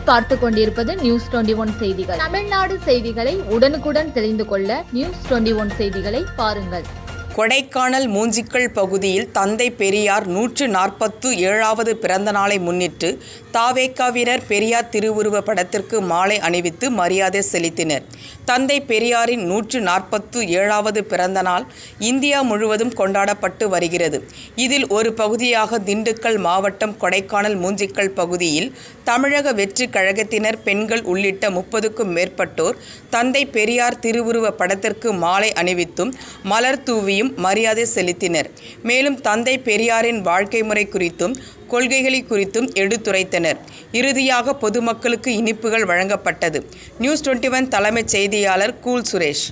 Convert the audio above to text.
நீங்கள் பார்த்து கொண்டிருப்பது நியூஸ் 21 செய்திகள். தமிழ்நாடு செய்திகளை உடனுக்குடன் தெரிந்து கொள்ள நியூஸ் 21 செய்திகளை பாருங்கள். கொடைக்கானல் மூஞ்சிக்கல் பகுதியில் தந்தை பெரியார் 147வது பிறந்த நாளை முன்னிட்டு தவேகாவினர் பெரியார் திருவுருவ படத்திற்கு மாலை அணிவித்து மரியாதை செலுத்தினர். தந்தை பெரியாரின் 147வது பிறந்த நாள் இந்தியா முழுவதும் கொண்டாடப்பட்டு வருகிறது. இதில் ஒரு பகுதியாக திண்டுக்கல் மாவட்டம் கொடைக்கானல் மூஞ்சிக்கல் பகுதியில் தமிழக வெற்றி கழகத்தினர் பெண்கள் உள்ளிட்ட 30க்கும் மேற்பட்டோர் தந்தை பெரியார் திருவுருவ படத்திற்கு மாலை அணிவித்தும் மலர் தூவியும் மரியாதை செலுத்தினர். மேலும் தந்தை பெரியாரின் வாழ்க்கை முறை குறித்தும் கொள்கைகளை குறித்தும் எடுத்துரைத்தனர். இறுதியாக பொதுமக்களுக்கு இனிப்புகள் வழங்கப்பட்டது. நியூஸ் 21 தலைமைச் செய்தியாளர் கூல் சுரேஷ்.